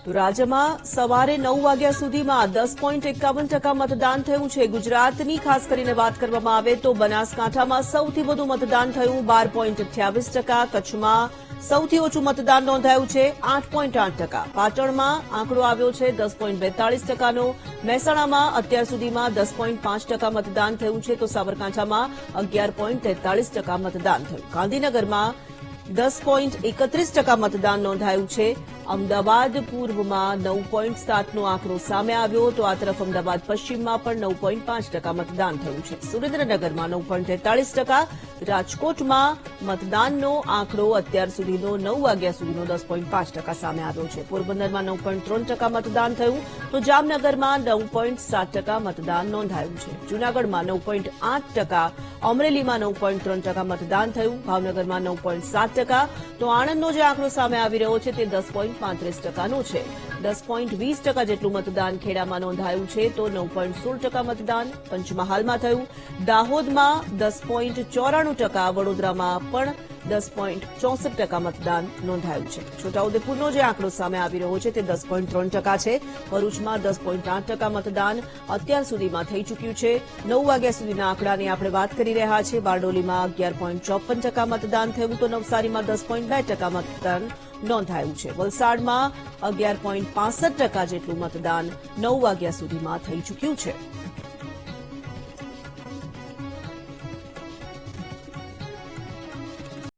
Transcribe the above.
તો રાજ્યમાં સવારે 9 વાગ્યા સુધીમાં 10.51% મતદાન થયું છે. ગુજરાતની ખાસ કરીને વાત કરવામાં આવે તો બનાસકાંઠામાં સૌથી વધુ મતદાન થયું 12.28%. કચ્છમાં સૌથી ઓછું મતદાન નોંધાયું છે 8.8%. પાટણમાં આંકડો આવ્યો છે 10.42%નો. મહેસાણામાં અત્યાર સુધીમાં 10.5% મતદાન થયું છે તો સાબરકાંઠામાં 11.43% મતદાન થયું. ગાંધીનગરમાં 10.31% મતદાન નોંધાયું છે. અમદાવાદ પૂર્વમાં 9.7નો આંકડો સામે આવ્યો તો આ તરફ અમદાવાદ પશ્ચિમમાં પણ 9.5% મતદાન થયું છે. સુરેન્દ્રનગરમાં 9.43%. રાજકોટમાં મતદાનનો આંકડો અત્યાર સુધીનો 9 વાગ્યા સુધીનો 10.5% સામે આવ્યો છે. પોરબંદરમાં 9.3% મતદાન થયું તો જામનગરમાં 9.7% મતદાન નોંધાયું છે. જૂનાગઢમાં 9.8%, અમરેલીમાં 9.3% મતદાન થયું. ભાવનગરમાં 9.7% તો આણંદનો જે આંકડો સામે આવી રહ્યો છે તે 10.35%નો છે. 10.20% જેટલું મતદાન ખેડામાં નોંધાયું છે તો 9.16% મતદાન પંચમહાલમાં થયું. દાહોદમાં 10.94%, વડોદરામાં પણ 10.64% મતદાન નોંધાયું છે. છોટાઉદેપુરનો જે આંકડો સામે આવી રહ્યો છે તે 10.3% છે. ભરૂચમાં 10.8% મતદાન અત્યાર સુધીમાં થઈ ચૂક્યું છે. 9 વાગ્યા સુધીના આંકડાની આપણે વાત કરી રહ્યા છીએ. બારડોલીમાં 11.54% મતદાન થયું તો નવસારીમાં 10.2% મતદાન નોંધાયું છે. વલસાડમાં 11.65% જેટલું મતદાન 9 વાગ્યા સુધીમાં થઈ ચૂક્યું છે.